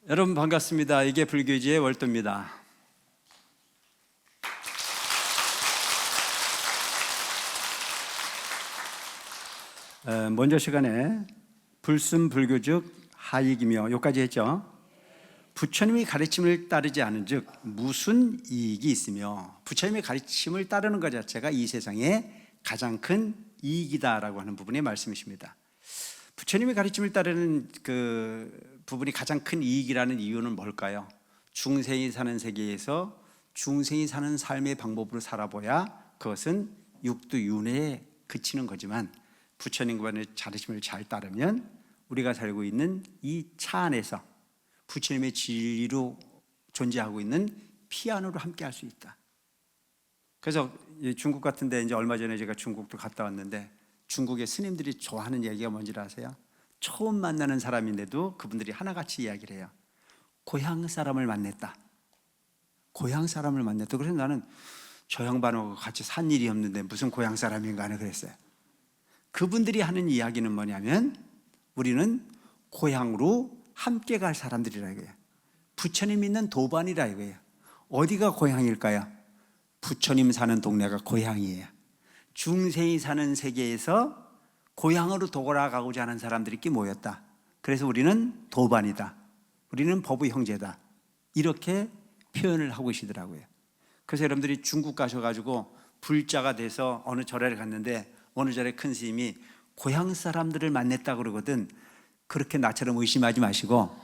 여러분 반갑습니다. 이게 불교지의 월도입니다. 먼저 시간에 불순불교즉 하익이며 여기까지 했죠. 부처님의 가르침을 따르지 않은 즉 무슨 이익이 있으며 부처님의 가르침을 따르는 것 자체가 이 세상에 가장 큰 이익이다라고 하는 부분의 말씀이십니다. 부처님의 가르침을 따르는 그 부분이 가장 큰 이익이라는 이유는 뭘까요? 중생이 사는 세계에서 중생이 사는 삶의 방법으로 살아봐야 그것은 육두윤회에 그치는 거지만 부처님과의 가르침을 잘 따르면 우리가 살고 있는 이 차 안에서 부처님의 진리로 존재하고 있는 피안으로 함께 할 수 있다. 그래서 중국 같은 데 이제 얼마 전에 제가 중국도 갔다 왔는데 중국의 스님들이 좋아하는 얘기가 뭔지 아세요? 처음 만나는 사람인데도 그분들이 하나같이 이야기를 해요. 고향 사람을 만났다. 고향 사람을 만났다. 그래서 나는 저 양반하고 같이 산 일이 없는데 무슨 고향 사람인가 하는 그랬어요. 그분들이 하는 이야기는 뭐냐면 우리는 고향으로 함께 갈 사람들이라 이거예요. 부처님 있는 도반이라 이거예요. 어디가 고향일까요? 부처님 사는 동네가 고향이에요. 중생이 사는 세계에서 고향으로 돌아가고자 하는 사람들이 이렇게 모였다. 그래서 우리는 도반이다. 우리는 법의 형제다. 이렇게 표현을 하고 계시더라고요. 그래서 여러분들이 중국 가셔가지고 불자가 돼서 어느 절에 갔는데 어느 절에 큰 스님이 고향 사람들을 만났다 그러거든. 그렇게 나처럼 의심하지 마시고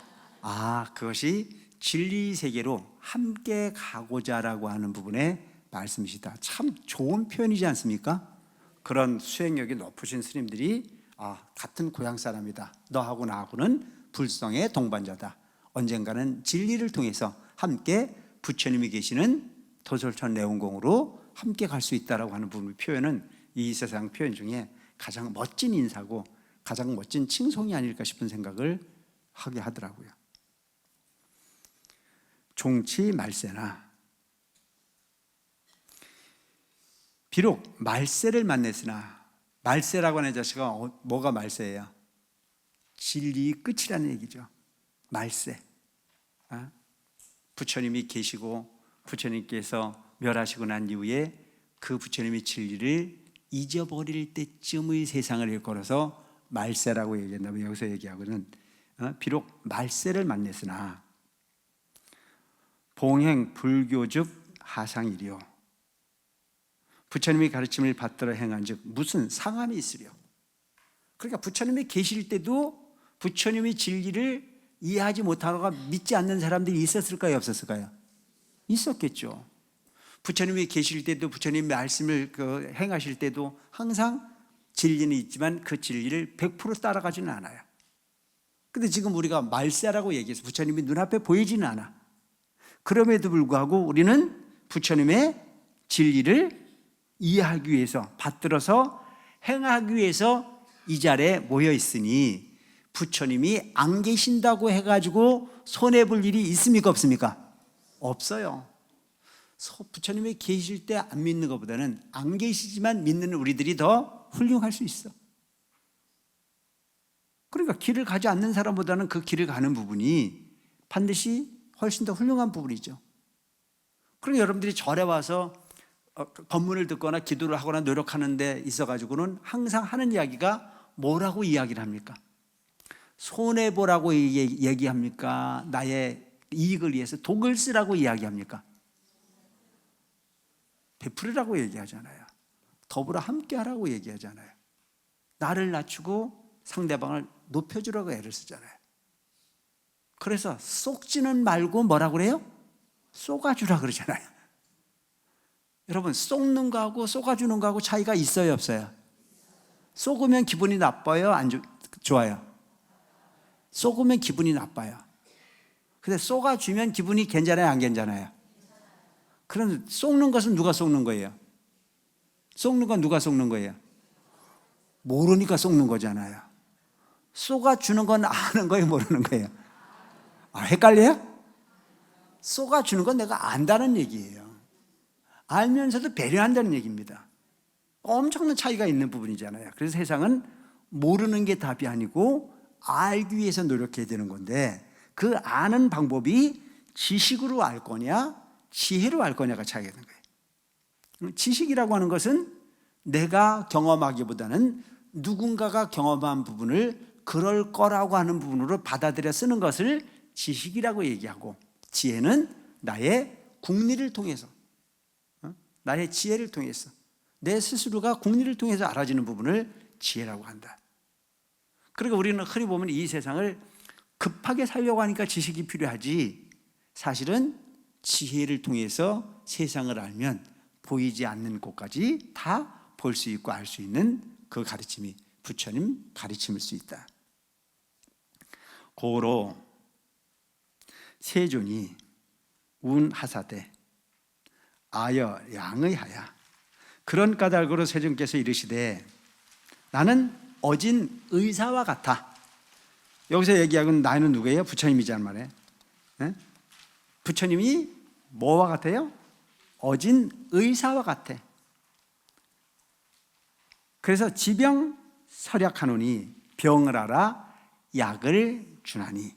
그것이 진리 세계로 함께 가고자라고 하는 부분에 말씀이시다. 참 좋은 표현이지 않습니까? 그런 수행력이 높으신 스님들이 같은 고향 사람이다. 너하고 나하고는 불성의 동반자다. 언젠가는 진리를 통해서 함께 부처님이 계시는 도솔천 내원공으로 함께 갈 수 있다라고 하는 부분의 표현은 이 세상 표현 중에 가장 멋진 인사고 가장 멋진 칭송이 아닐까 싶은 생각을 하게 하더라고요. 종치 말세나 비록 말세를 만났으나 말세라고 하는 자식은 뭐가 말세예요? 진리의 끝이라는 얘기죠. 말세. 부처님이 계시고 부처님께서 멸하시고 난 이후에 그 부처님의 진리를 잊어버릴 때쯤의 세상을 일컬어서 말세라고 얘기한다면 여기서 얘기하고는 비록 말세를 만났으나 봉행 불교즉 하상이리요. 부처님의 가르침을 받들어 행한 즉 무슨 상함이 있으려. 그러니까 부처님이 계실 때도 부처님의 진리를 이해하지 못하거나 믿지 않는 사람들이 있었을까요? 없었을까요? 있었겠죠. 부처님이 계실 때도 부처님 말씀을 행하실 때도 항상 진리는 있지만 그 진리를 100% 따라가지는 않아요. 근데 지금 우리가 말세라고 얘기해서 부처님이 눈앞에 보이지는 않아. 그럼에도 불구하고 우리는 부처님의 진리를 이해하기 위해서 받들어서 행하기 위해서 이 자리에 모여 있으니 부처님이 안 계신다고 해가지고 손해볼 일이 있습니까 없습니까? 없어요. 부처님이 계실 때 안 믿는 것보다는 안 계시지만 믿는 우리들이 더 훌륭할 수 있어. 그러니까 길을 가지 않는 사람보다는 그 길을 가는 부분이 반드시 훨씬 더 훌륭한 부분이죠. 그러니까 여러분들이 절에 와서 법문을 듣거나 기도를 하거나 노력하는 데 있어가지고는 항상 하는 이야기가 뭐라고 이야기를 합니까? 손해보라고 얘기합니까? 나의 이익을 위해서 독을 쓰라고 이야기합니까? 베풀으라고 얘기하잖아요. 더불어 함께하라고 얘기하잖아요. 나를 낮추고 상대방을 높여주라고 애를 쓰잖아요. 그래서 쏙지는 말고 뭐라고 그래요? 쏘아주라 그러잖아요. 여러분 쏘는 거하고 쏘아주는 거하고 차이가 있어요 없어요? 쏘으면 기분이 나빠요? 좋아요? 쏘으면 기분이 나빠요. 근데 쏘아주면 기분이 괜찮아요 안 괜찮아요? 그럼 쏘는 것은 누가 쏘는 거예요? 쏘는 건 누가 쏘는 거예요? 모르니까 쏘는 거잖아요. 쏘아주는 건 아는 거예요 모르는 거예요? 헷갈려요? 쏘아주는 건 내가 안다는 얘기예요. 알면서도 배려한다는 얘기입니다. 엄청난 차이가 있는 부분이잖아요. 그래서 세상은 모르는 게 답이 아니고 알기 위해서 노력해야 되는 건데 그 아는 방법이 지식으로 알 거냐 지혜로 알 거냐가 차이가 있는 거예요. 지식이라고 하는 것은 내가 경험하기보다는 누군가가 경험한 부분을 그럴 거라고 하는 부분으로 받아들여 쓰는 것을 지식이라고 얘기하고, 지혜는 나의 국리를 통해서, 나의 지혜를 통해서, 내 스스로가 국리를 통해서 알아지는 부분을 지혜라고 한다. 그러니까 우리는 흔히 보면 이 세상을 급하게 살려고 하니까 지식이 필요하지, 사실은 지혜를 통해서 세상을 알면 보이지 않는 곳까지 다 볼 수 있고 알 수 있는 그 가르침이 부처님 가르침일 수 있다. 고로 세존이 운하사대 아여 양의하야, 그런 까닭으로 세존께서 이르시되 나는 어진 의사와 같아. 여기서 얘기하고는 나는 누구예요? 부처님이란 말이에요. 네? 부처님이 뭐와 같아요? 어진 의사와 같아. 그래서 지병 설약하노니 병을 알아 약을 주나니.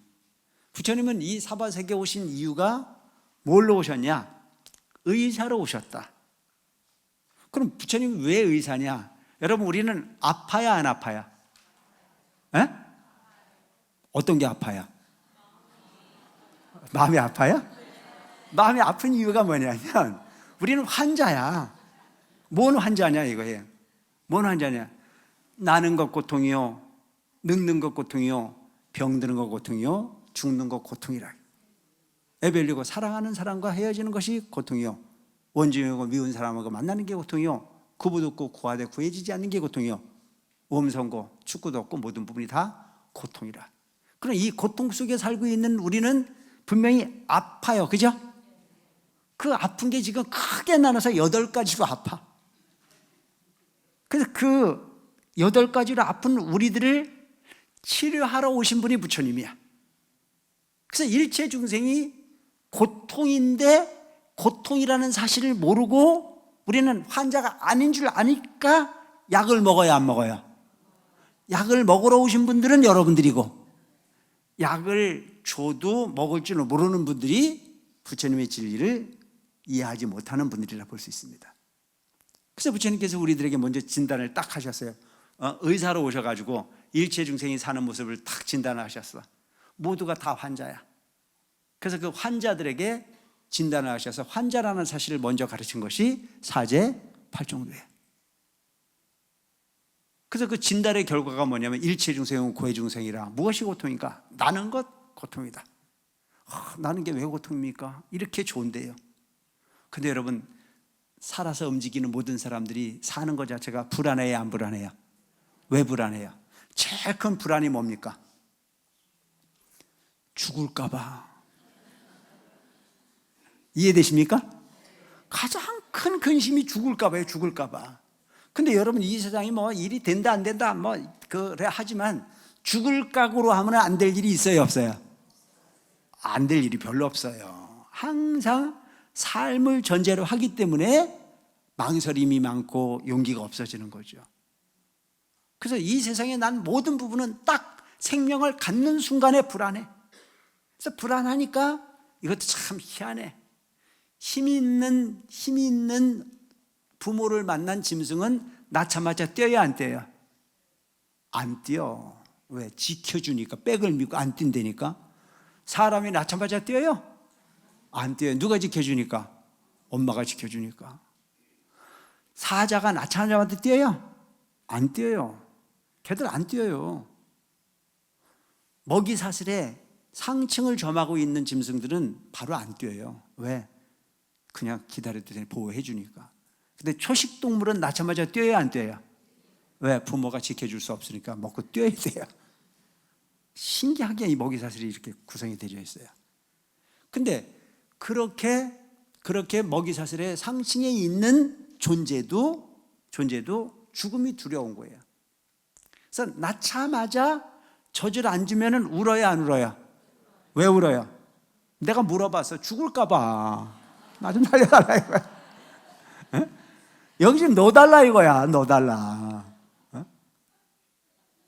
부처님은 이 사바세계에 오신 이유가 뭘로 오셨냐? 의사로 오셨다. 그럼 부처님이 왜 의사냐? 여러분, 우리는 아파야 안 아파야? 에? 어떤 게 아파야? 마음이 아파야? 마음이 아픈 이유가 뭐냐면 우리는 환자야. 뭔 환자냐 이거예요. 뭔 환자냐? 나는 것 고통이요, 늙는 것 고통이요, 병드는 것 고통이요, 죽는 것 고통이라. 애별리고 사랑하는 사람과 헤어지는 것이 고통이요, 원증이고 미운 사람하고 만나는 게 고통이요, 구부도 없고 구하되 구해지지 않는 게 고통이요, 음성고 축구도 없고 모든 부분이 다 고통이라. 그럼 이 고통 속에 살고 있는 우리는 분명히 아파요. 그죠? 그 아픈 게 지금 크게 나눠서 8가지로 아파. 그래서 그 8가지로 아픈 우리들을 치료하러 오신 분이 부처님이야. 그래서 일체 중생이 고통인데 고통이라는 사실을 모르고 우리는 환자가 아닌 줄 아니까 약을 먹어야 안 먹어요? 약을 먹으러 오신 분들은 여러분들이고, 약을 줘도 먹을 줄 모르는 분들이 부처님의 진리를 이해하지 못하는 분들이라 볼 수 있습니다. 그래서 부처님께서 우리들에게 먼저 진단을 딱 하셨어요. 의사로 오셔가지고 일체 중생이 사는 모습을 딱 진단을 하셨어. 모두가 다 환자야. 그래서 그 환자들에게 진단을 하셔서 환자라는 사실을 먼저 가르친 것이 사제 팔종도예요. 그래서 그 진단의 결과가 뭐냐면 일체 중생은 고해 중생이라. 무엇이 고통인가? 나는 것 고통이다. 나는 게 왜 고통입니까? 이렇게 좋은데요. 근데 여러분, 살아서 움직이는 모든 사람들이 사는 것 자체가 불안해요, 안 불안해요? 왜 불안해요? 제일 큰 불안이 뭡니까? 죽을까 봐. 이해되십니까? 가장 큰 근심이 죽을까 봐요. 죽을까 봐. 근데 여러분, 이 세상이 뭐 일이 된다 안 된다 뭐 그래 하지만 죽을 각오로 하면 안 될 일이 있어요, 없어요? 안 될 일이 별로 없어요. 항상 삶을 전제로 하기 때문에 망설임이 많고 용기가 없어지는 거죠. 그래서 이 세상에 난 모든 부분은 딱 생명을 갖는 순간에 불안해. 그래서 불안하니까 이것도 참 희한해. 힘이 있는 부모를 만난 짐승은 낳자마자 뛰어야 안 뛰어요? 안 뛰어. 왜? 지켜주니까. 백을 밀고 안 뛴다니까. 사람이 낳자마자 뛰어요? 안 뛰어요. 누가 지켜주니까? 엄마가 지켜주니까. 사자가 낳자마자 뛰어요? 안 뛰어요. 걔들 안 뛰어요. 먹이 사슬에 상층을 점하고 있는 짐승들은 바로 안 뛰어요. 왜? 그냥 기다렸더니 보호해 주니까. 근데 초식 동물은 낳자마자 뛰어야 안 뛰어요? 왜? 부모가 지켜줄 수 없으니까 먹고 뛰어야 돼요. 신기하게 이 먹이 사슬이 이렇게 구성이 되어 있어요. 근데 그렇게 먹이 사슬의 상층에 있는 존재도 죽음이 두려운 거예요. 그래서 낳자마자 젖을 안 주면 울어야 안 울어요? 왜 울어요? 내가 물어봤어. 죽을까 봐. 나 좀 살려달라 이거야. 에? 여기 지금 넣어달라 이거야. 넣어달라.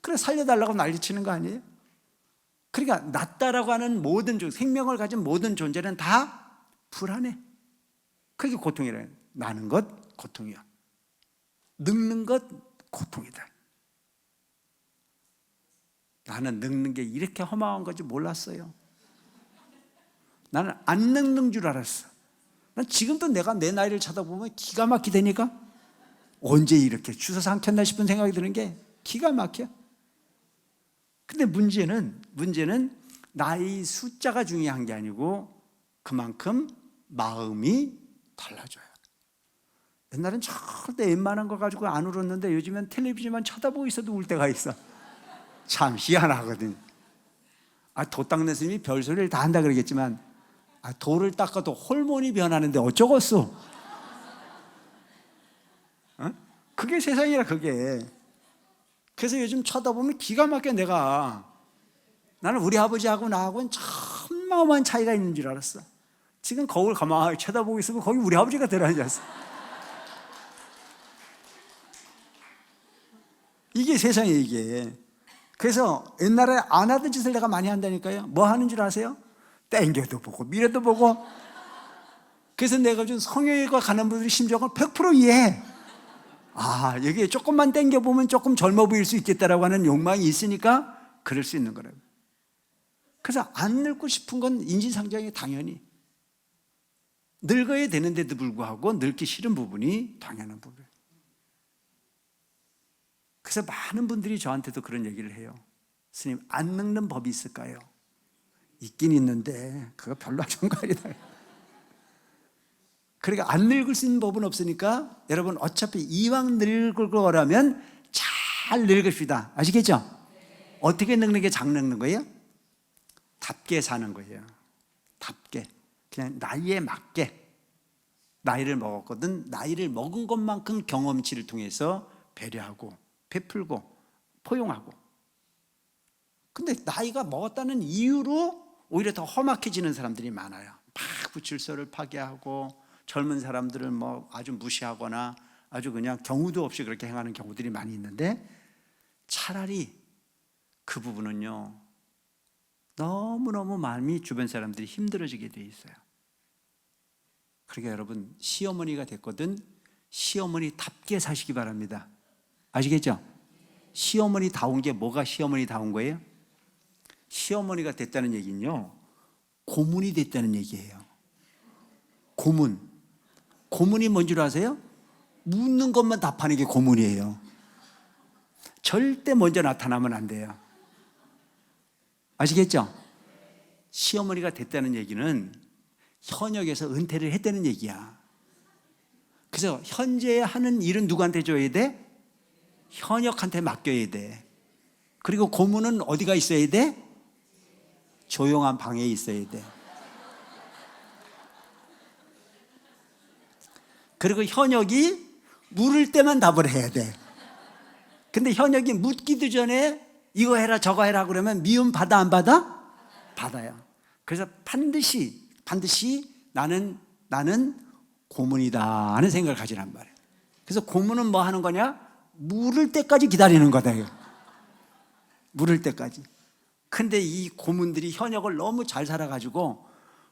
그래 살려달라고 난리치는 거 아니에요? 그러니까 낫다라고 하는 모든 생명을 가진 모든 존재는 다 불안해. 그게 고통이라. 나는 것 고통이야. 늙는 것 고통이다. 나는 늙는 게 이렇게 허망한 건지 몰랐어요. 나는 안 늙는 줄 알았어. 난 지금도 내가 내 나이를 쳐다보면 기가 막히다니까. 언제 이렇게 주워서 삼켰나 싶은 생각이 드는 게 기가 막혀. 근데 문제는 나이 숫자가 중요한 게 아니고 그만큼 마음이 달라져요. 옛날엔 절대 웬만한 거 가지고 안 울었는데 요즘엔 텔레비전만 쳐다보고 있어도 울 때가 있어. 참 희한하거든. 도 닦는 스님이 별소리를 다 한다 그러겠지만 돌을 닦아도 호르몬이 변하는데 어쩌겠어. 그게 세상이라 그게. 그래서 요즘 쳐다보면 기가 막혀. 나는 우리 아버지하고 나하고는 천마어마한 차이가 있는 줄 알았어. 지금 거울 가만히 쳐다보고 있으면 거기 우리 아버지가 들어앉았어. 이게 세상이에요, 이게. 그래서 옛날에 안 하던 짓을 내가 많이 한다니까요. 뭐 하는 줄 아세요? 땡겨도 보고 밀어도 보고. 그래서 내가 좀 성형외과 가는 분들이 심정을 100% 이해해. 여기에 조금만 땡겨보면 조금 젊어 보일 수 있겠다라고 하는 욕망이 있으니까 그럴 수 있는 거라고. 그래서 안 늙고 싶은 건 인지상정이 당연히. 늙어야 되는데도 불구하고 늙기 싫은 부분이 당연한 부분이에요. 그래서 많은 분들이 저한테도 그런 얘기를 해요. 스님, 안 늙는 법이 있을까요? 있긴 있는데 그거 별로 안 좋은 거 아니다. 그러니까 안 늙을 수 있는 법은 없으니까 여러분 어차피 이왕 늙을 거라면 잘 늙읍시다. 아시겠죠? 어떻게 늙는 게 잘 늙는 거예요? 답게 사는 거예요. 답게. 그냥 나이에 맞게. 나이를 먹었거든 나이를 먹은 것만큼 경험치를 통해서 배려하고 베풀고 포용하고. 근데 나이가 먹었다는 이유로 오히려 더 험악해지는 사람들이 많아요. 막 구칠소를 파괴하고 젊은 사람들을 아주 무시하거나 아주 그냥 경우도 없이 그렇게 행하는 경우들이 많이 있는데, 차라리 그 부분은요 너무너무 마음이 주변 사람들이 힘들어지게 돼 있어요. 그러니까 여러분 시어머니가 됐거든 시어머니답게 사시기 바랍니다. 아시겠죠? 시어머니다운 게 뭐가 시어머니다운 거예요? 시어머니가 됐다는 얘기는요 고문이 됐다는 얘기예요. 고문이 뭔 줄 아세요? 묻는 것만 답하는 게 고문이에요. 절대 먼저 나타나면 안 돼요. 아시겠죠? 시어머니가 됐다는 얘기는 현역에서 은퇴를 했다는 얘기야. 그래서 현재 하는 일은 누구한테 줘야 돼? 현역한테 맡겨야 돼. 그리고 고문은 어디가 있어야 돼? 조용한 방에 있어야 돼. 그리고 현역이 물을 때만 답을 해야 돼. 근데 현역이 묻기도 전에 이거 해라 저거 해라 그러면 미움 받아 안 받아? 받아요. 그래서 반드시 나는 고문이다 하는 생각을 가지란 말이에요. 그래서 고문은 뭐 하는 거냐? 물을 때까지 기다리는 거다. 물을 때까지. 근데 이 고문들이 현역을 너무 잘 살아가지고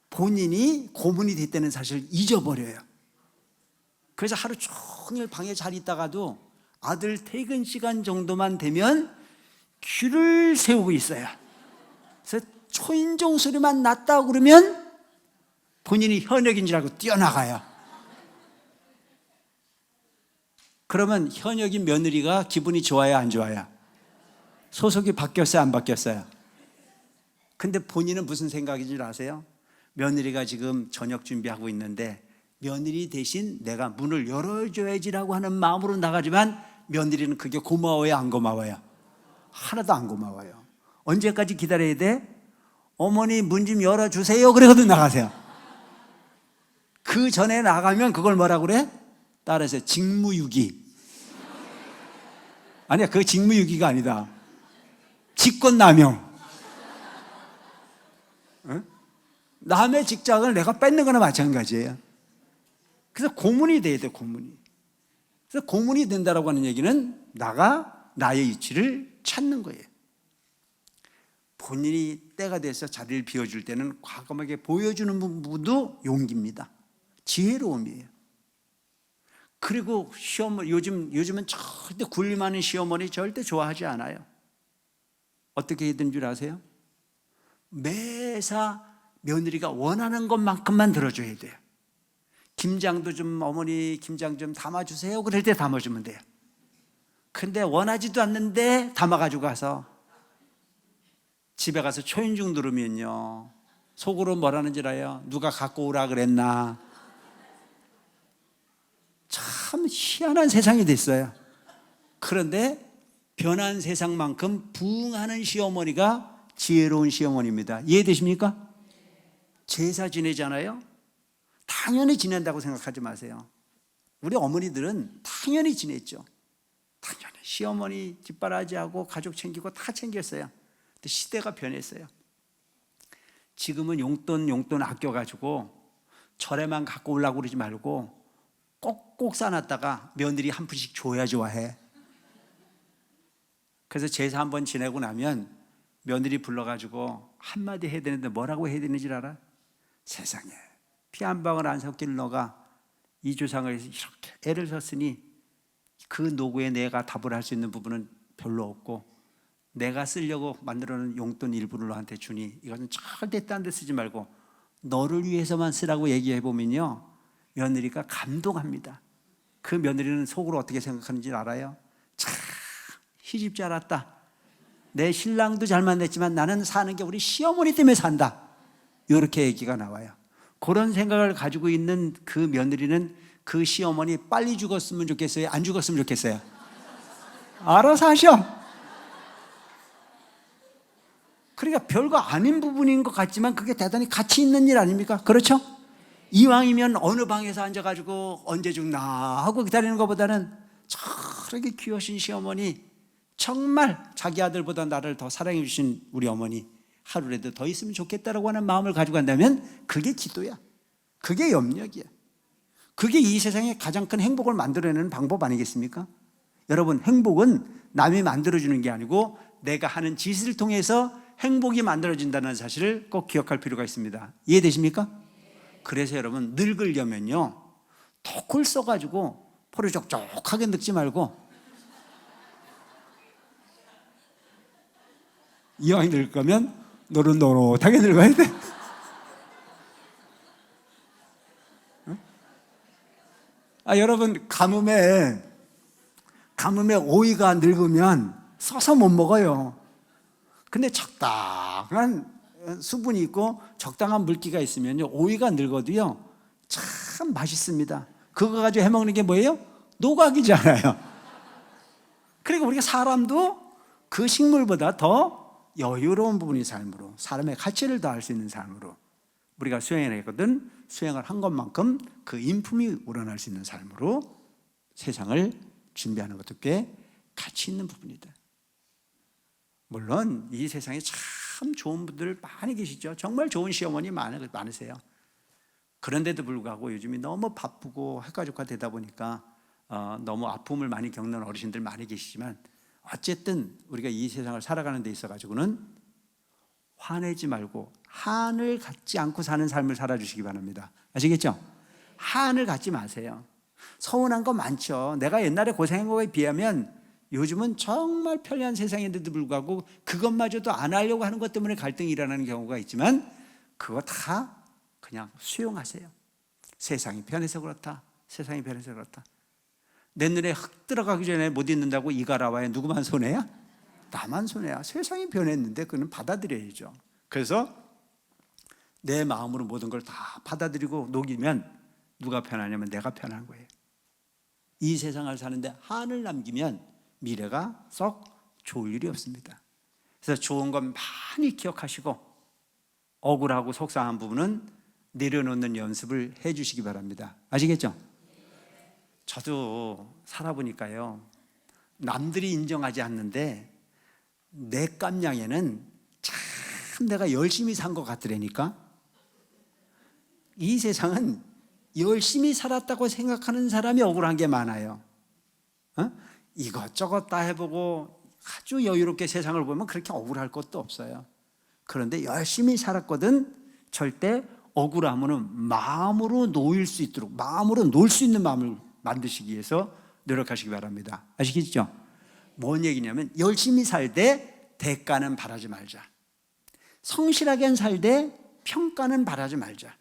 본인이 고문이 됐다는 사실을 잊어버려요. 그래서 하루 종일 방에 잘 있다가도 아들 퇴근 시간 정도만 되면 귀를 세우고 있어요. 그래서 초인종 소리만 났다고 그러면 본인이 현역인 줄 알고 뛰어나가요. 그러면 현역인 며느리가 기분이 좋아요 안 좋아요? 소속이 바뀌었어요 안 바뀌었어요? 근데 본인은 무슨 생각인 줄 아세요? 며느리가 지금 저녁 준비하고 있는데 며느리 대신 내가 문을 열어줘야지라고 하는 마음으로 나가지만 며느리는 그게 고마워요 안 고마워요? 하나도 안 고마워요. 언제까지 기다려야 돼? 어머니 문 좀 열어주세요 그러거든 나가세요. 그 전에 나가면 그걸 뭐라고 그래? 따라서 직무유기. 아니야 그거 직무유기가 아니다. 직권남용. 남의 직장을 내가 뺏는 거나 마찬가지예요. 그래서 고문이 돼야 돼, 고문이. 그래서 고문이 된다라고 하는 얘기는 나의 위치를 찾는 거예요. 본인이 때가 돼서 자리를 비워줄 때는 과감하게 보여주는 부분도 용기입니다. 지혜로움이에요. 그리고 시어머니, 요즘은 절대 굴림하는 시어머니 절대 좋아하지 않아요. 어떻게 해야 되는 줄 아세요? 매사 며느리가 원하는 것만큼만 들어줘야 돼요. 김장도 좀 어머니 김장 좀 담아주세요. 그럴 때 담아주면 돼요. 근데 원하지도 않는데 담아가지고 가서 집에 가서 초인종 누르면요, 속으로 뭐라는 줄 알아요? 누가 갖고 오라 그랬나? 참 희한한 세상이 됐어요. 그런데 변한 세상만큼 부응하는 시어머니가 지혜로운 시어머니입니다. 이해되십니까? 제사 지내잖아요. 당연히 지낸다고 생각하지 마세요. 우리 어머니들은 당연히 지냈죠. 당연히 시어머니 뒷바라지하고 가족 챙기고 다 챙겼어요. 근데 시대가 변했어요. 지금은 용돈 아껴가지고 절에만 갖고 오려고 그러지 말고 꼭꼭 싸놨다가 며느리 한 푼씩 줘야 좋아해. 그래서 제사 한번 지내고 나면 며느리 불러가지고 한마디 해야 되는데 뭐라고 해야 되는지 알아? 세상에 피 한 방울 안 섞일 너가 이 조상을 위해서 이렇게 애를 썼으니 그 노고에 내가 답을 할 수 있는 부분은 별로 없고, 내가 쓰려고 만들어놓은 용돈 일부를 너한테 주니 이것은 절대 딴 데 쓰지 말고 너를 위해서만 쓰라고 얘기해 보면요, 며느리가 감동합니다. 그 며느리는 속으로 어떻게 생각하는지 알아요? 참 시집 잘 왔다. 내 신랑도 잘 만났지만 나는 사는 게 우리 시어머니 때문에 산다. 이렇게 얘기가 나와요. 그런 생각을 가지고 있는 그 며느리는 그 시어머니 빨리 죽었으면 좋겠어요? 안 죽었으면 좋겠어요? 알아서 하셔. 그러니까 별거 아닌 부분인 것 같지만 그게 대단히 가치 있는 일 아닙니까? 그렇죠? 이왕이면 어느 방에서 앉아가지고 언제 죽나 하고 기다리는 것보다는 저렇게 귀여우신 시어머니, 정말 자기 아들보다 나를 더 사랑해 주신 우리 어머니 하루라도 더 있으면 좋겠다라고 하는 마음을 가지고 간다면 그게 기도야. 그게 염려이야. 그게 이 세상에 가장 큰 행복을 만들어내는 방법 아니겠습니까? 여러분, 행복은 남이 만들어주는 게 아니고 내가 하는 짓을 통해서 행복이 만들어진다는 사실을 꼭 기억할 필요가 있습니다. 이해되십니까? 그래서 여러분, 늙으려면요 덕을 써가지고 포르적적하게 늙지 말고 이왕 늙을 거면 노릇노릇하게 늙어야 돼. 여러분, 가뭄에 오이가 늙으면 써서 못 먹어요. 근데 적당한 수분이 있고 적당한 물기가 있으면요 오이가 늙어도요 참 맛있습니다. 그거 가지고 해먹는 게 뭐예요? 노각이잖아요. 그리고 우리가 사람도 그 식물보다 더 여유로운 부분이 삶으로, 사람의 가치를 더할 수 있는 삶으로 우리가 수행을 했거든, 수행을 한 것만큼 그 인품이 우러날 수 있는 삶으로 세상을 준비하는 것도 꽤 가치 있는 부분이다. 물론 이 세상에 참 좋은 분들 많이 계시죠. 정말 좋은 시어머니 많으세요. 그런데도 불구하고 요즘이 너무 바쁘고 핵가족화 되다 보니까 너무 아픔을 많이 겪는 어르신들 많이 계시지만, 어쨌든 우리가 이 세상을 살아가는 데 있어 가지고는 화내지 말고 한을 갖지 않고 사는 삶을 살아주시기 바랍니다. 아시겠죠? 한을 갖지 마세요. 서운한 거 많죠. 내가 옛날에 고생한 거에 비하면 요즘은 정말 편리한 세상인데도 불구하고 그것마저도 안 하려고 하는 것 때문에 갈등이 일어나는 경우가 있지만, 그거 다 그냥 수용하세요. 세상이 변해서 그렇다. 세상이 변해서 그렇다. 내 눈에 흙 들어가기 전에 못 잊는다고 이가 나와야 누구만 손해야? 나만 손해야. 세상이 변했는데 그는 받아들여야죠. 그래서 내 마음으로 모든 걸 다 받아들이고 녹이면 누가 편하냐면 내가 편한 거예요. 이 세상을 사는데 한을 남기면 미래가 썩 좋을 일이 없습니다. 그래서 좋은 건 많이 기억하시고 억울하고 속상한 부분은 내려놓는 연습을 해 주시기 바랍니다. 아시겠죠? 저도 살아보니까요, 남들이 인정하지 않는데 내 깜냥에는 참 내가 열심히 산 것 같으라니까. 이 세상은 열심히 살았다고 생각하는 사람이 억울한 게 많아요. 이것저것 다 해보고 아주 여유롭게 세상을 보면 그렇게 억울할 것도 없어요. 그런데 열심히 살았거든 절대 억울함은 마음으로 놓일 수 있도록, 마음으로 놓을 수 있는 마음을 만드시기 위해서 노력하시기 바랍니다. 아시겠죠? 뭔 얘기냐면 열심히 살되 대가는 바라지 말자. 성실하게 살되 평가는 바라지 말자.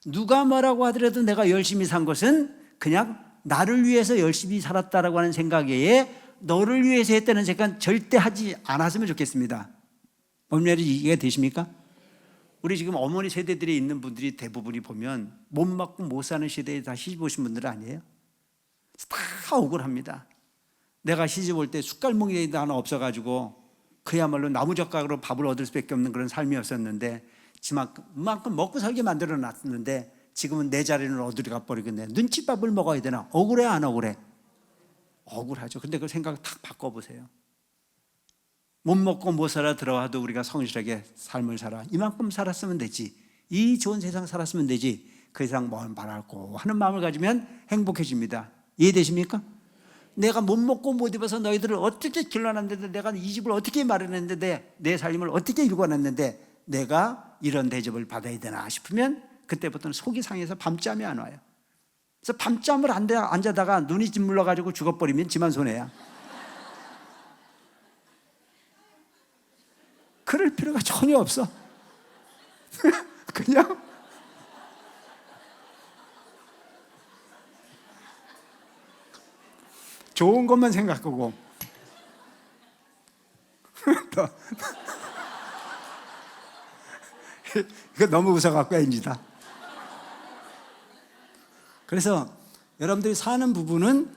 누가 뭐라고 하더라도 내가 열심히 산 것은 그냥 나를 위해서 열심히 살았다라고 하는 생각에 너를 위해서 했다는 생각 절대 하지 않았으면 좋겠습니다. 뭔 말인지 이해가 되십니까? 우리 지금 어머니 세대들이 있는 분들이 대부분이 보면 못 먹고 못 사는 시대에 다 시집 오신 분들 아니에요? 다 억울합니다. 내가 시집 올 때 숟갈뭉이도 하나 없어가지고 그야말로 나무젓가락으로 밥을 얻을 수밖에 없는 그런 삶이었었는데 그만큼 먹고 살게 만들어 놨는데 지금은 내 자리는 어디로 가버리겠네. 눈칫밥을 먹어야 되나? 억울해 안 억울해? 억울하죠. 근데 그 생각 탁 바꿔보세요. 못 먹고 못 살아 들어와도 우리가 성실하게 삶을 살아. 이만큼 살았으면 되지. 이 좋은 세상 살았으면 되지. 그 이상 뭘 바랄고 하는 마음을 가지면 행복해집니다. 이해되십니까? 내가 못 먹고 못 입어서 너희들을 어떻게 길러놨는데, 내가 이 집을 어떻게 마련했는데, 내 삶을 어떻게 일궈놨는데 내가 이런 대접을 받아야 되나 싶으면 그때부터는 속이 상해서 밤잠이 안 와요. 그래서 밤잠을 앉아다가 눈이 짓물러가지고 죽어버리면 지만 손해야. 그럴 필요가 전혀 없어. 그냥 좋은 것만 생각하고 이거 너무 웃어갖고 엔지다. 그래서 여러분들이 사는 부분은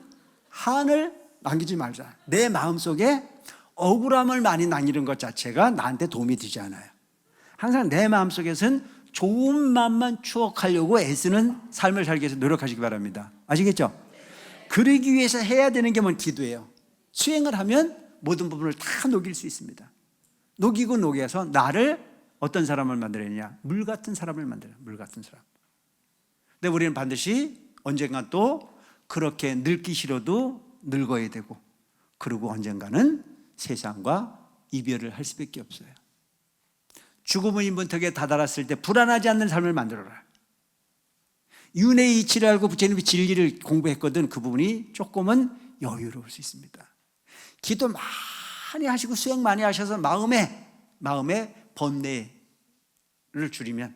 한을 남기지 말자. 내 마음속에 억울함을 많이 남기는 것 자체가 나한테 도움이 되지 않아요. 항상 내 마음속에서는 좋은 마음만 추억하려고 애쓰는 삶을 살기 위해서 노력하시기 바랍니다. 아시겠죠? 그러기 위해서 해야 되는 게 뭔 기도예요. 수행을 하면 모든 부분을 다 녹일 수 있습니다. 녹이고 녹여서 나를 어떤 사람을 만들었냐? 물 같은 사람을 만들어요. 물 같은 사람. 근데 우리는 반드시 언젠가 또 그렇게 늙기 싫어도 늙어야 되고, 그리고 언젠가는 세상과 이별을 할 수밖에 없어요. 죽음의 문턱에 다다랐을 때 불안하지 않는 삶을 만들어라. 윤회의 이치를 알고 부처님이 진리를 공부했거든. 그 부분이 조금은 여유로울 수 있습니다. 기도 많이 하시고 수행 많이 하셔서 마음에 번뇌를 줄이면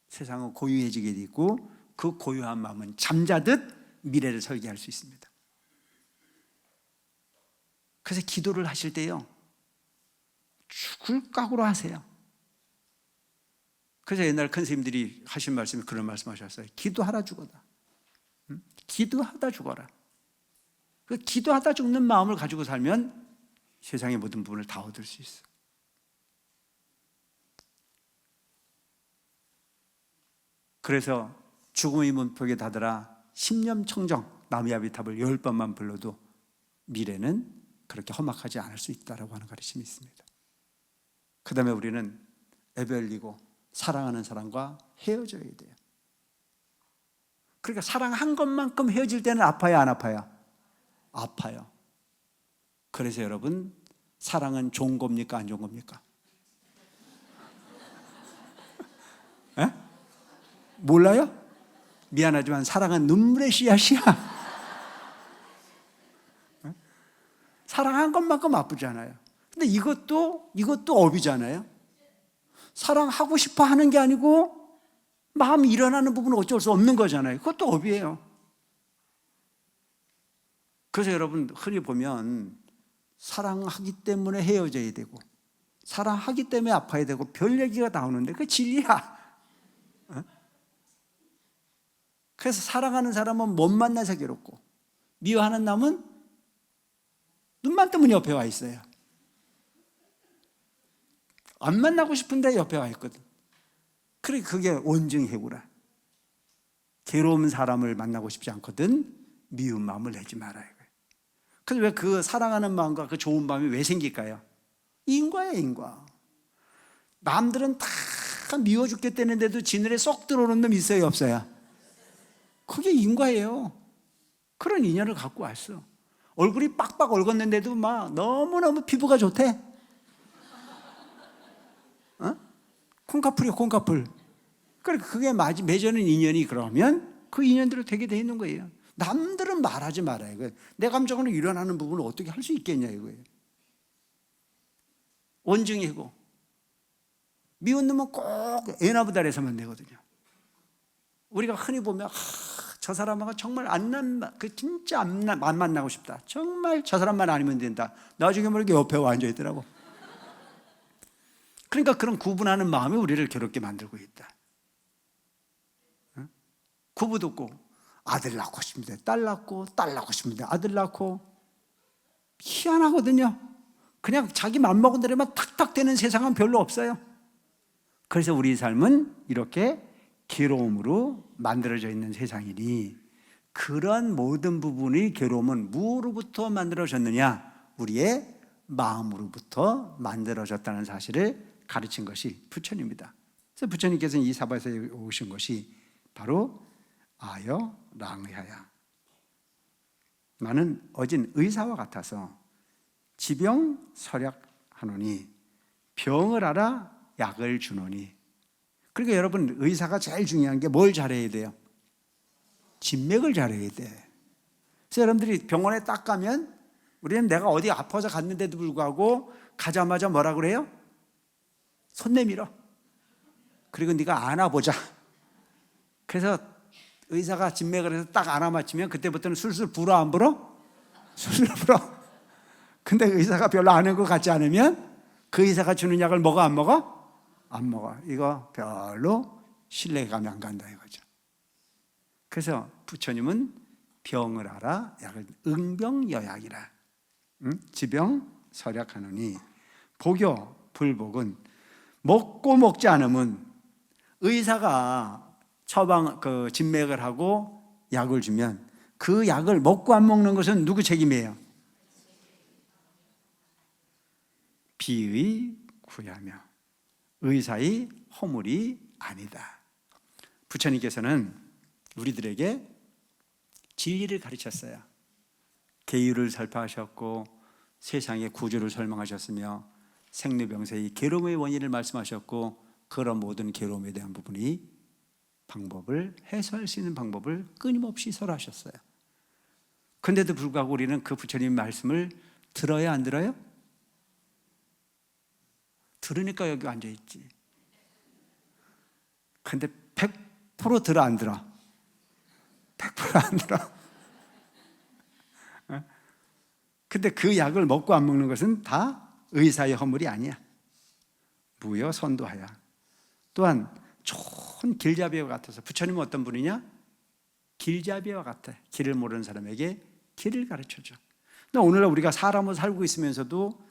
세상은 고요해지게 되고, 그 고요한 마음은 잠자듯 미래를 설계할 수 있습니다. 그래서 기도를 하실 때요, 죽을 각오로 하세요. 그래서 옛날 큰 스님들이 하신 말씀이 그런 말씀하셨어요. 기도하라 죽어라. 기도하다 죽어라. 그 기도하다 죽는 마음을 가지고 살면 세상의 모든 부분을 다 얻을 수 있어. 그래서 죽음의 문턱에 다다라 십념청정 나무야비탑을 10번만 불러도 미래는 그렇게 험악하지 않을 수 있다라고 하는 가르침이 있습니다. 그 다음에 우리는 애별리고 사랑하는 사람과 헤어져야 돼요. 그러니까 사랑한 것만큼 헤어질 때는 아파요, 안 아파요? 아파요. 그래서 여러분, 사랑은 좋은 겁니까, 안 좋은 겁니까? 에? 몰라요? 미안하지만 사랑은 눈물의 씨앗이야. 사랑한 것만큼 아프지 않아요. 근데 이것도 업이잖아요. 사랑하고 싶어 하는 게 아니고 마음이 일어나는 부분은 어쩔 수 없는 거잖아요. 그것도 업이에요. 그래서 여러분 흔히 보면 사랑하기 때문에 헤어져야 되고 사랑하기 때문에 아파야 되고 별 얘기가 나오는데 그게 진리야. 그래서 사랑하는 사람은 못 만나서 괴롭고 미워하는 남은 눈만 뜨면 옆에 와 있어요. 안 만나고 싶은데 옆에 와 있거든. 그래, 그게 원증해구라. 괴로운 사람을 만나고 싶지 않거든 미운 마음을 내지 말아요. 그래서 왜 그 사랑하는 마음과 그 좋은 마음이 왜 생길까요? 인과야, 인과. 남들은 다 미워 죽겠다는데도 지늘에 쏙 들어오는 놈 있어요, 없어요? 그게 인과예요. 그런 인연을 갖고 왔어. 얼굴이 빡빡 얽었는데도 막 너무너무 피부가 좋대. 어? 콩카풀이요, 콩카풀. 그러니까 그게 맺어는 인연이 그러면 그 인연대로 되게 돼 있는 거예요. 남들은 말하지 말아요. 내 감정으로 일어나는 부분을 어떻게 할 수 있겠냐 이거예요. 원증이고 미운 놈은 꼭 애나부달에서만 내거든요. 우리가 흔히 보면 저 사람하고 정말 진짜 안 만나고 싶다. 정말 저 사람만 아니면 된다. 나중에 모르게 옆에 앉아 있더라고. 그러니까 그런 구분하는 마음이 우리를 괴롭게 만들고 있다. 구분 없고 아들 낳고 싶은데 딸 낳고, 딸 낳고 싶은데 아들 낳고. 희한하거든요. 그냥 자기 맘먹은 대로만 탁탁 되는 세상은 별로 없어요. 그래서 우리 삶은 이렇게 괴로움으로 만들어져 있는 세상이니, 그런 모든 부분의 괴로움은 무엇으로부터 만들어졌느냐? 우리의 마음으로부터 만들어졌다는 사실을 가르친 것이 부처님입니다. 그래서 부처님께서는 이 사바세에 오신 것이 바로 아여 랑의하야, 나는 어진 의사와 같아서 지병 설약하노니 병을 알아 약을 주노니. 그러니까 여러분, 의사가 제일 중요한 게 뭘 잘해야 돼요? 진맥을 잘해야 돼. 그래서 여러분들이 병원에 딱 가면, 우리는 내가 어디 아파서 갔는데도 불구하고 가자마자 뭐라 그래요? 손 내밀어. 그리고 네가 안아보자. 그래서 의사가 진맥을 해서 딱 안아맞히면 그때부터는 술술 불어, 안 불어? 술술 불어. 근데 의사가 별로 아는 것 같지 않으면 그 의사가 주는 약을 먹어, 안 먹어? 안 먹어. 이거 별로 신뢰감이 안 간다 이거죠. 그래서 부처님은 병을 알아 약을, 응병여약이라. 지병 설약하노니. 복요 불복은 먹고 먹지 않으면, 의사가 처방 진맥을 하고 약을 주면 그 약을 먹고 안 먹는 것은 누구 책임이에요? 비의 구야며 의사의 허물이 아니다. 부처님께서는 우리들에게 진리를 가르쳤어요. 계율을 설파하셨고 세상의 구조를 설명하셨으며 생로병사의 괴로움의 원인을 말씀하셨고, 그런 모든 괴로움에 대한 방법을 해소할 수 있는 방법을 끊임없이 설하셨어요. 그런데도 불구하고 우리는 그 부처님 말씀을 들어야 안 들어요? 들으니까 여기 앉아있지. 근데 100% 들어 안 들어? 100% 안 들어. 근데 그 약을 먹고 안 먹는 것은 다 의사의 허물이 아니야. 무여 선도하야. 또한 좋은 길잡이와 같아서, 부처님은 어떤 분이냐? 길잡이와 같아. 길을 모르는 사람에게 길을 가르쳐줘. 근데 오늘날 우리가 사람으로 살고 있으면서도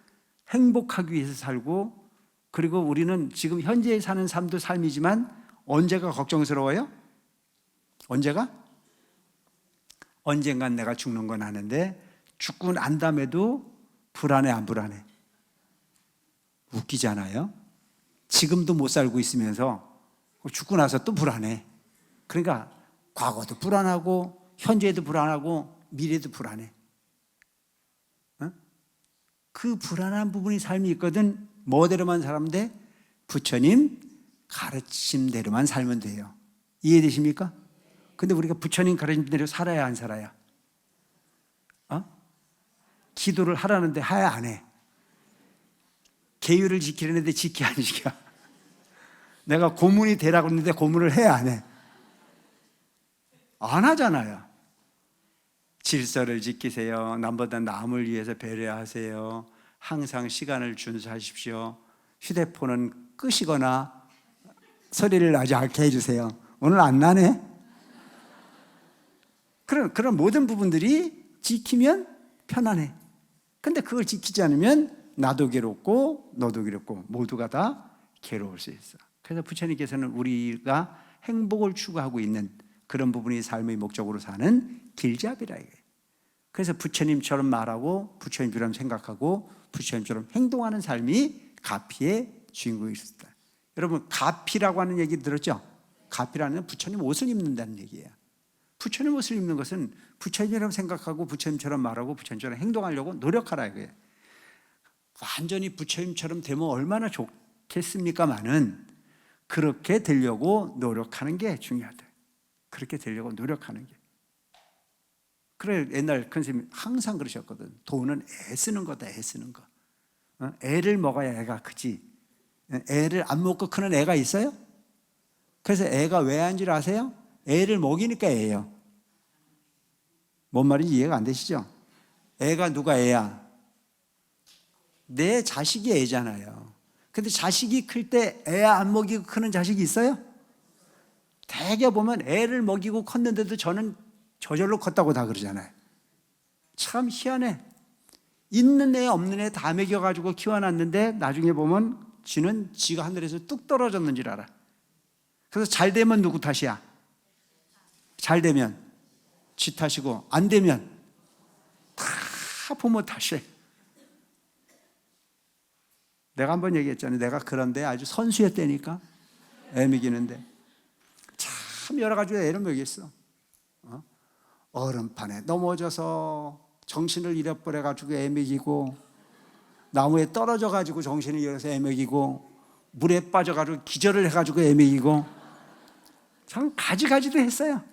행복하기 위해서 살고, 그리고 우리는 지금 현재 사는 삶도 삶이지만 언제가 걱정스러워요? 언젠간 내가 죽는 건 아는데 죽고 난 다음에도 불안해, 안 불안해? 웃기잖아요. 지금도 못 살고 있으면서 죽고 나서 또 불안해. 그러니까 과거도 불안하고 현재도 불안하고 미래도 불안해. 그 불안한 부분이 삶이 있거든. 뭐대로만 살면 돼? 부처님 가르침대로만 살면 돼요. 이해되십니까? 근데 우리가 부처님 가르침대로 살아야 안 살아야? 기도를 하라는데 하야 안 해? 계율을 지키려는데 지켜 안 지켜? 내가 고문이 되라고 했는데 고문을 해야 안 해? 안 하잖아요. 질서를 지키세요. 남보다 남을 위해서 배려하세요. 항상 시간을 준수하십시오. 휴대폰은 끄시거나 소리를 나지 않게 해주세요. 오늘 안 나네? 그런 모든 부분들이 지키면 편안해. 근데 그걸 지키지 않으면 나도 괴롭고 너도 괴롭고 모두가 다 괴로울 수 있어. 그래서 부처님께서는 우리가 행복을 추구하고 있는 그런 부분이 삶의 목적으로 사는 길잡이라 이거예요. 그래서 부처님처럼 말하고 부처님처럼 생각하고 부처님처럼 행동하는 삶이 가피의 주인공일 수 있다. 여러분, 가피라고 하는 얘기 들었죠? 가피라는 건 부처님 옷을 입는다는 얘기예요. 부처님 옷을 입는 것은 부처님처럼 생각하고 부처님처럼 말하고 부처님처럼 행동하려고 노력하라 이거예요. 완전히 부처님처럼 되면 얼마나 좋겠습니까마는 그렇게 되려고 노력하는 게 중요하다. 그렇게 되려고 노력하는 게. 그래, 옛날 큰 스님이 항상 그러셨거든. 돈은 애 쓰는 거다, 애 쓰는 거. 애를 먹어야 애가 크지. 애를 안 먹고 크는 애가 있어요? 그래서 애가 왜 하는 줄 아세요? 애를 먹이니까 애예요. 뭔 말인지 이해가 안 되시죠? 애가 누가 애야? 내 자식이 애잖아요. 근데 자식이 클 때 애 안 먹이고 크는 자식이 있어요? 대개 보면 애를 먹이고 컸는데도 저는 저절로 컸다고 다 그러잖아요. 참 희한해. 있는 애 없는 애 다 먹여가지고 키워놨는데 나중에 보면 지는 지가 하늘에서 뚝 떨어졌는 줄 알아. 그래서 잘 되면 누구 탓이야? 잘 되면 지 탓이고 안 되면 다 부모 탓이야. 내가 한번 얘기했잖아요. 내가 그런데 아주 선수였다니까. 애 먹이는데 참 여러 가지 애를 먹였어. 얼음판에 넘어져서 정신을 잃어버려가지고 애 먹이고, 나무에 떨어져가지고 정신을 잃어서 애 먹이고, 물에 빠져가지고 기절을 해가지고 애 먹이고, 참 가지가지도 했어요.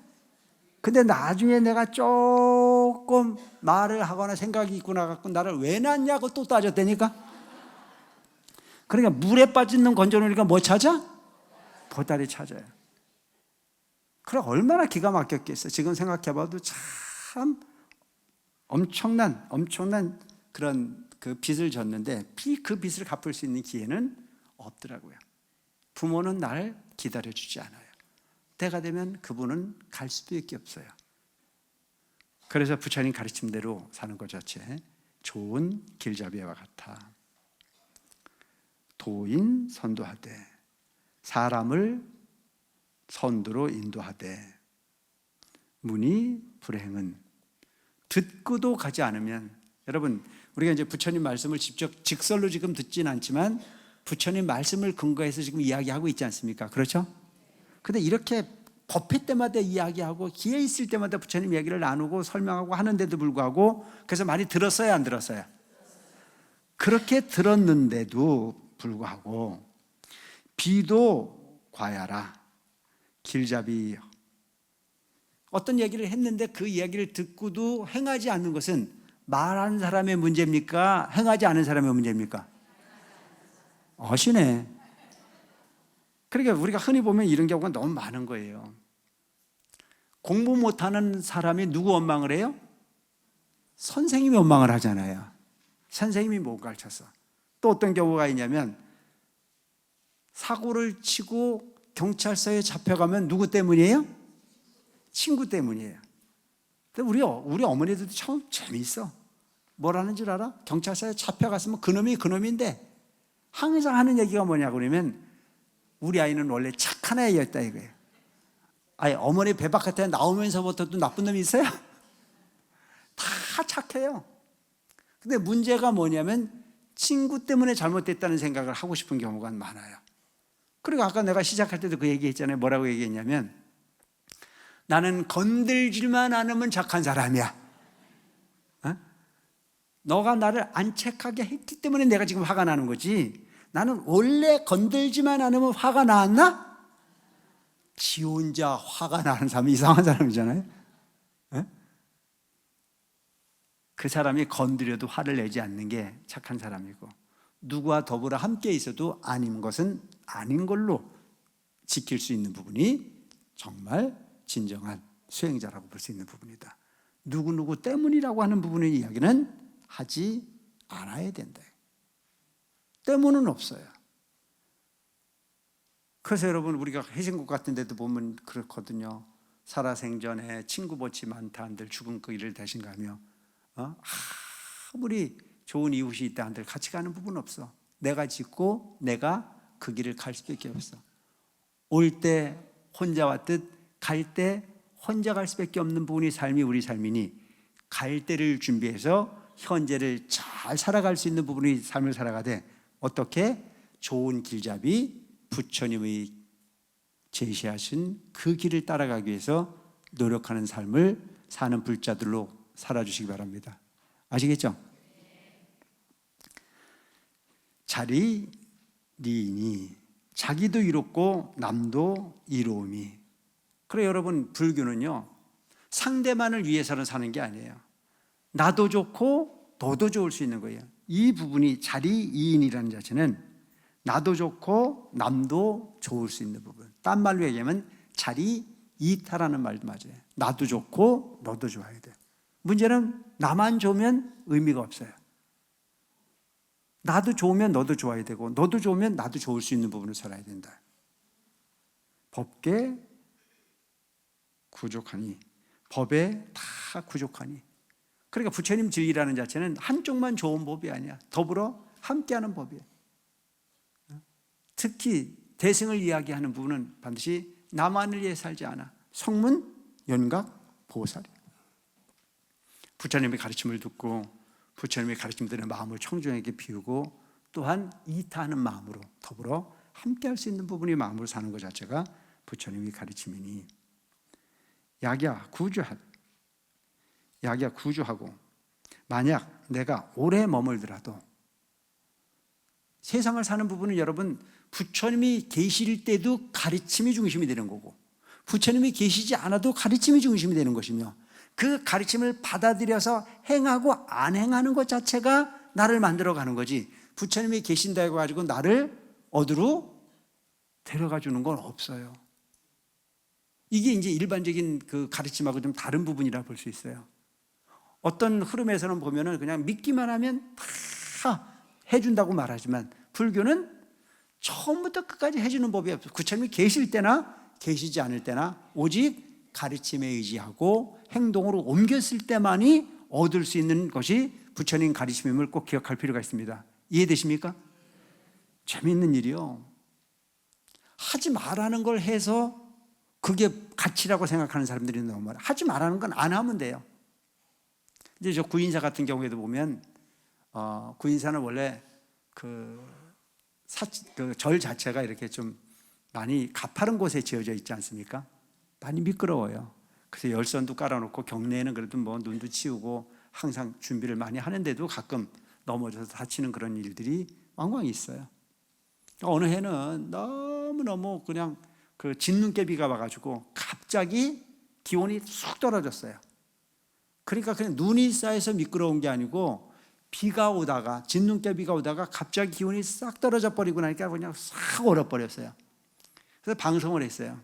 근데 나중에 내가 조금 말을 하거나 생각이 있구나 갖고 나를 왜 낳냐고 또 따졌다니까. 그러니까 물에 빠지는 건져놓으니까 뭐 찾아? 보따리 찾아요. 그래 얼마나 기가 막혔겠어. 지금 생각해봐도 참 엄청난 그런 그 빚을 졌는데 그 빚을 갚을 수 있는 기회는 없더라고요. 부모는 나를 기다려주지 않아요. 때가 되면 그분은 갈 수밖에 없어요. 그래서 부처님 가르침대로 사는 것 자체 좋은 길잡이와 같아. 도인 선도하되 사람을 선도로 인도하되 문이 불행은 듣고도 가지 않으면. 여러분 우리가 이제 부처님 말씀을 직접 직설로 지금 듣진 않지만 부처님 말씀을 근거해서 지금 이야기하고 있지 않습니까? 그렇죠? 근데 이렇게 법회 때마다 이야기하고 기회 있을 때마다 부처님 이야기를 나누고 설명하고 하는데도 불구하고 그래서 많이 들었어요, 안 들었어요? 그렇게 들었는데도 불구하고 비도 과야라. 길잡이 어떤 얘기를 했는데 그 이야기를 듣고도 행하지 않는 것은 말하는 사람의 문제입니까? 행하지 않은 사람의 문제입니까? 아시네. 그러니까 우리가 흔히 보면 이런 경우가 너무 많은 거예요. 공부 못하는 사람이 누구 원망을 해요? 선생님이 원망을 하잖아요. 선생님이 못 가르쳐서. 또 어떤 경우가 있냐면 사고를 치고 경찰서에 잡혀가면 누구 때문이에요? 친구 때문이에요. 근데 우리 어머니들도 참 재미있어. 뭐라는 줄 알아? 경찰서에 잡혀갔으면 그놈이 그놈인데 항상 하는 얘기가 뭐냐고 그러면 우리 아이는 원래 착한 아이였다 이거예요. 아니 어머니 배 바깥에 나오면서부터도 나쁜 놈이 있어요? 다 착해요. 근데 문제가 뭐냐면 친구 때문에 잘못됐다는 생각을 하고 싶은 경우가 많아요. 그리고 아까 내가 시작할 때도 그 얘기했잖아요. 뭐라고 얘기했냐면 나는 건들질만 않으면 착한 사람이야. 너가 나를 안착하게 했기 때문에 내가 지금 화가 나는 거지. 나는 원래 건들지만 않으면 화가 나왔나? 지 혼자 화가 나는 사람이 이상한 사람이잖아요. 그 사람이 건드려도 화를 내지 않는 게 착한 사람이고 누구와 더불어 함께 있어도 아닌 것은 아닌 걸로 지킬 수 있는 부분이 정말 진정한 수행자라고 볼 수 있는 부분이다. 누구누구 때문이라고 하는 부분의 이야기는 하지 않아야 된다. 때문은 없어요. 그래서 여러분 우리가 해신국 같은 데도 보면 그렇거든요. 살아생전에 친구 보치 많다 한들 죽은 그 일을 대신 가며 아무리 좋은 이웃이 있다 한들 같이 가는 부분은 없어. 내가 짓고 내가 그 길을 갈 수밖에 없어. 올 때 혼자 왔듯 갈 때 혼자 갈 수밖에 없는 부분이 삶이 우리 삶이니 갈 때를 준비해서 현재를 잘 살아갈 수 있는 부분이 삶을 살아가되 어떻게? 좋은 길잡이 부처님의 제시하신 그 길을 따라가기 위해서 노력하는 삶을 사는 불자들로 살아주시기 바랍니다. 아시겠죠? 자리 리인이 자기도 이롭고 남도 이로움이. 그래 여러분, 불교는요 상대만을 위해서는 사는 게 아니에요. 나도 좋고 너도 좋을 수 있는 거예요. 이 부분이 자리이인이라는 자체는 나도 좋고 남도 좋을 수 있는 부분. 딴 말로 얘기하면 자리이타라는 말도 맞아요. 나도 좋고 너도 좋아야 돼요. 문제는 나만 좋으면 의미가 없어요. 나도 좋으면 너도 좋아야 되고 너도 좋으면 나도 좋을 수 있는 부분을 살아야 된다. 법계 구족하니, 법에 다 구족하니. 그러니까 부처님 진리라는 자체는 한쪽만 좋은 법이 아니야. 더불어 함께하는 법이에요. 특히 대승을 이야기하는 부분은 반드시 나만을 위해 살지 않아. 성문, 연각, 보살이에요. 부처님의 가르침을 듣고 부처님의 가르침들의 마음을 청중에게 비우고 또한 이타하는 마음으로 더불어 함께할 수 있는 부분이 마음으로 사는 것 자체가 부처님의 가르침이니, 약야 구주하고 만약 내가 오래 머물더라도, 세상을 사는 부분은 여러분 부처님이 계실 때도 가르침이 중심이 되는 거고 부처님이 계시지 않아도 가르침이 중심이 되는 것이며, 그 가르침을 받아들여서 행하고 안 행하는 것 자체가 나를 만들어가는 거지, 부처님이 계신다 해가지고 나를 어디로 데려가 주는 건 없어요. 이게 이제 일반적인 그 가르침하고 좀 다른 부분이라 볼 수 있어요. 어떤 흐름에서는 보면은 그냥 믿기만 하면 다 해준다고 말하지만, 불교는 처음부터 끝까지 해주는 법이 없어요. 부처님이 계실 때나 계시지 않을 때나 오직 가르침에 의지하고 행동으로 옮겼을 때만이 얻을 수 있는 것이 부처님 가르침임을 꼭 기억할 필요가 있습니다. 이해되십니까? 재미있는 일이요, 하지 말라는 걸 해서 그게 가치라고 생각하는 사람들이 너무 많아요. 하지 말라는 건 안 하면 돼요. 이제 저 구인사 같은 경우에도 보면 구인사는 원래 절 자체가 이렇게 좀 많이 가파른 곳에 지어져 있지 않습니까? 많이 미끄러워요. 그래서 열선도 깔아놓고 경내에는 그래도 뭐 눈도 치우고 항상 준비를 많이 하는데도 가끔 넘어져서 다치는 그런 일들이 왕왕 있어요. 어느 해는 너무너무 그냥 그 진눈깨비가 와가지고 갑자기 기온이 쑥 떨어졌어요. 그러니까 그냥 눈이 쌓여서 미끄러운 게 아니고 비가 오다가, 진눈깨비가 오다가 갑자기 기온이 싹 떨어져 버리고 나니까 그냥 싹 얼어버렸어요. 그래서 방송을 했어요.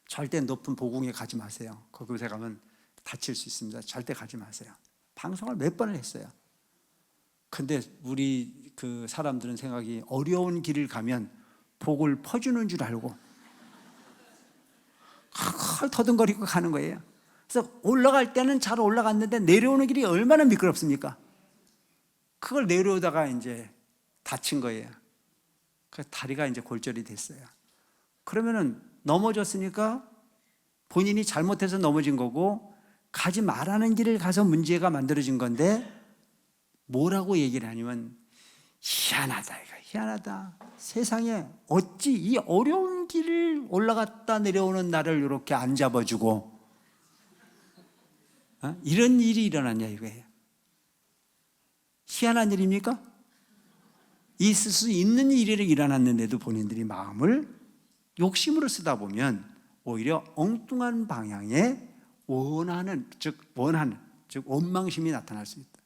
절대 높은 보궁에 가지 마세요. 거기에 가면 다칠 수 있습니다. 절대 가지 마세요. 방송을 몇 번을 했어요. 근데 우리 그 사람들은 생각이 어려운 길을 가면 복을 퍼주는 줄 알고 컬 터듬거리고 가는 거예요. 그래서 올라갈 때는 잘 올라갔는데 내려오는 길이 얼마나 미끄럽습니까? 그걸 내려오다가 이제 다친 거예요. 그 다리가 이제 골절이 됐어요. 그러면은 넘어졌으니까 본인이 잘못해서 넘어진 거고 가지 말라는 길을 가서 문제가 만들어진 건데, 뭐라고 얘기를 하냐면 희한하다, 이거 희한하다. 세상에 어찌 이 어려운 길을 올라갔다 내려오는 나를 이렇게 안 잡아주고 이런 일이 일어났냐 이거예요. 희한한 일입니까? 있을 수 있는 일이 일어났는데도 본인들이 마음을 욕심으로 쓰다 보면 오히려 엉뚱한 방향에 원하는 즉 원망심이 나타날 수 있다.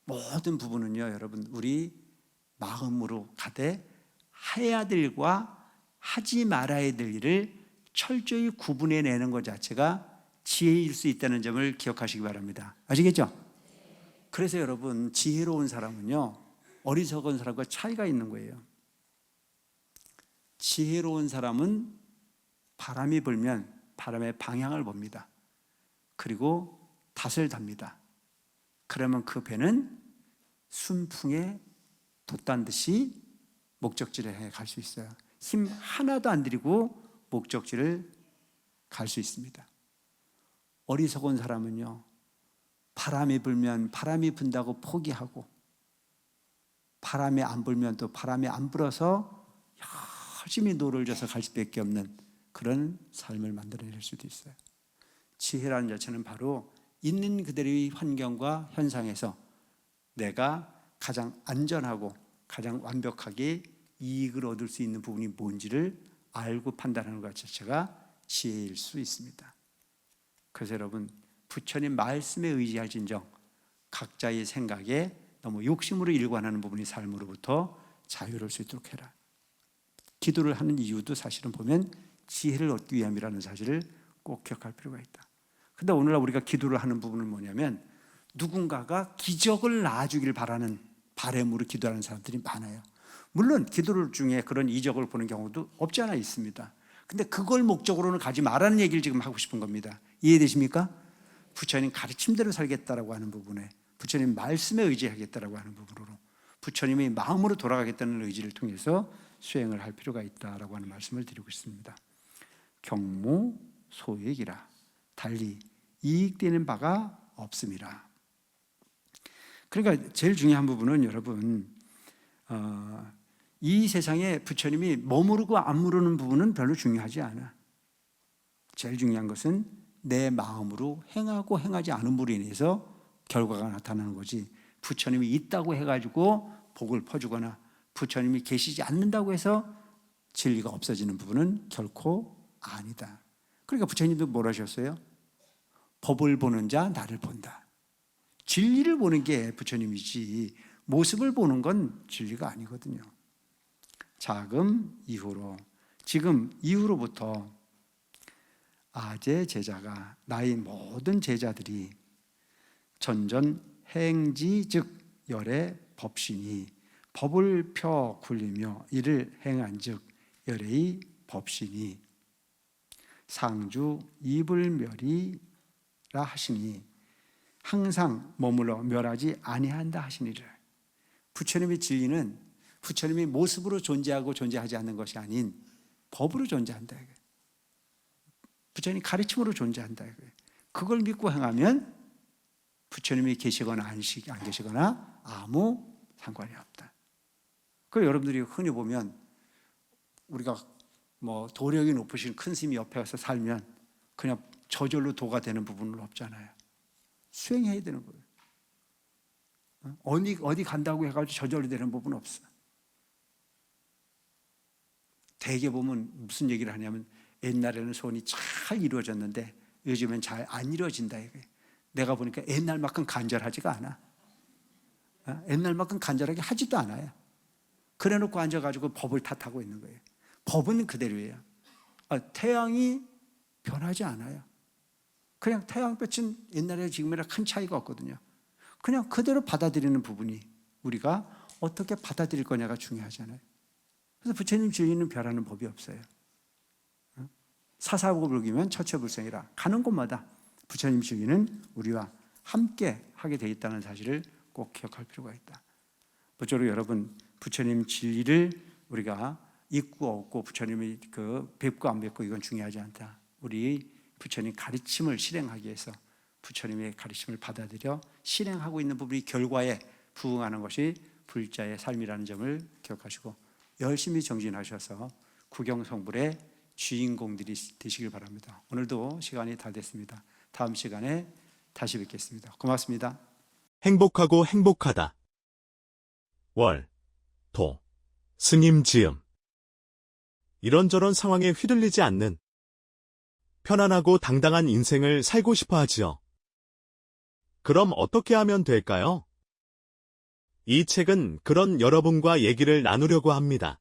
모든 부분은요 여러분, 우리 마음으로 가되 해야 될 일과 하지 말아야 될 일을 철저히 구분해내는 것 자체가 지혜일 수 있다는 점을 기억하시기 바랍니다. 아시겠죠? 그래서 여러분, 지혜로운 사람은요 어리석은 사람과 차이가 있는 거예요. 지혜로운 사람은 바람이 불면 바람의 방향을 봅니다. 그리고 닷을 답니다. 그러면 그 배는 순풍에 돛단 듯이 목적지에 갈 수 있어요. 힘 하나도 안 들이고 목적지를 갈 수 있습니다. 어리석은 사람은요, 바람이 불면 바람이 분다고 포기하고, 바람이 안 불면 또 바람이 안 불어서 열심히 노를 져서 갈 수밖에 없는 그런 삶을 만들어낼 수도 있어요. 지혜라는 자체는 바로 있는 그대로의 환경과 현상에서 내가 가장 안전하고 가장 완벽하게 이익을 얻을 수 있는 부분이 뭔지를 알고 판단하는 것 자체가 지혜일 수 있습니다. 그래서 여러분, 부처님 말씀에 의지할진정 각자의 생각에 너무 욕심으로 일관하는 부분이 삶으로부터 자유로울 수 있도록 해라. 기도를 하는 이유도 사실은 보면 지혜를 얻기 위함이라는 사실을 꼭 기억할 필요가 있다. 근데 오늘날 우리가 기도를 하는 부분은 뭐냐면 누군가가 기적을 낳아주길 바라는 바람으로 기도하는 사람들이 많아요. 물론 기도를 중에 그런 이적을 보는 경우도 없지 않아 있습니다. 근데 그걸 목적으로는 가지 말라는 얘기를 지금 하고 싶은 겁니다. 이해되십니까? 부처님 가르침대로 살겠다라고 하는 부분에, 부처님 말씀에 의지하겠다라고 하는 부분으로, 부처님의 마음으로 돌아가겠다는 의지를 통해서 수행을 할 필요가 있다라고 하는 말씀을 드리고 있습니다. 경무 소액이라 달리 이익되는 바가 없음이라. 그러니까 제일 중요한 부분은 여러분, 이 세상에 부처님이 머무르고 안 머무르는 부분은 별로 중요하지 않아. 제일 중요한 것은 내 마음으로 행하고 행하지 않음으로 인해서 결과가 나타나는 거지, 부처님이 있다고 해가지고 복을 퍼주거나 부처님이 계시지 않는다고 해서 진리가 없어지는 부분은 결코 아니다. 그러니까 부처님도 뭐라 하셨어요? 법을 보는 자 나를 본다. 진리를 보는 게 부처님이지 모습을 보는 건 진리가 아니거든요. 자금 이후로, 지금 이후로부터 아제 제자가, 나의 모든 제자들이 전전 행지 즉 열의 법신이 법을 펴 굴리며 이를 행한 즉 열의 법신이 상주 이불멸이라 하시니 항상 머물러 멸하지 아니한다 하시니를. 부처님의 진리는 부처님의 모습으로 존재하고 존재하지 않는 것이 아닌 법으로 존재한다. 부처님 가르침으로 존재한다. 그걸 믿고 행하면 부처님이 계시거나 안 계시거나 아무 상관이 없다. 그 여러분들이 흔히 보면 우리가 뭐 도력이 높으신 큰 스님이 옆에 가서 살면 그냥 저절로 도가 되는 부분은 없잖아요. 수행해야 되는 거예요. 어디 간다고 해가지고 저절로 되는 부분은 없어. 대개 보면 무슨 얘기를 하냐면 옛날에는 소원이 잘 이루어졌는데 요즘엔 잘 안 이루어진다. 내가 보니까 옛날만큼 간절하지가 않아. 옛날만큼 간절하게 하지도 않아요. 그래놓고 앉아가지고 법을 탓하고 있는 거예요. 법은 그대로예요. 태양이 변하지 않아요. 그냥 태양볕은 옛날에 지금이랑 큰 차이가 없거든요. 그냥 그대로 받아들이는 부분이 우리가 어떻게 받아들일 거냐가 중요하잖아요. 그래서 부처님 진리는 별하는 법이 없어요. 사사고불기면 처처불성이라. 가는 곳마다 부처님 진리는 우리와 함께 하게 되어 있다는 사실을 꼭 기억할 필요가 있다. 모쪼록 여러분, 부처님 진리를 우리가 있고 없고 부처님이 뵙고 안 뵙고 이건 중요하지 않다. 우리 부처님 가르침을 실행하기 위해서 부처님의 가르침을 받아들여 실행하고 있는 부분이 결과에 부응하는 것이 불자의 삶이라는 점을 기억하시고 열심히 정진하셔서 구경성불의 주인공들이 되시길 바랍니다. 오늘도 시간이 다 됐습니다. 다음 시간에 다시 뵙겠습니다. 고맙습니다. 행복하고 행복하다. 월, 도, 스님 지음. 이런저런 상황에 휘둘리지 않는 편안하고 당당한 인생을 살고 싶어 하지요. 그럼 어떻게 하면 될까요? 이 책은 그런 여러분과 얘기를 나누려고 합니다.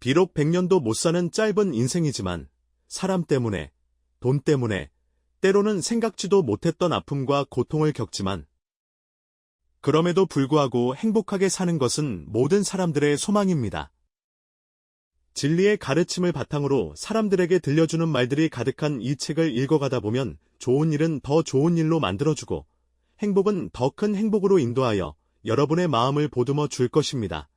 비록 100년도 못 사는 짧은 인생이지만 사람 때문에, 돈 때문에, 때로는 생각지도 못했던 아픔과 고통을 겪지만 그럼에도 불구하고 행복하게 사는 것은 모든 사람들의 소망입니다. 진리의 가르침을 바탕으로 사람들에게 들려주는 말들이 가득한 이 책을 읽어가다 보면 좋은 일은 더 좋은 일로 만들어주고 행복은 더 큰 행복으로 인도하여 여러분의 마음을 보듬어 줄 것입니다.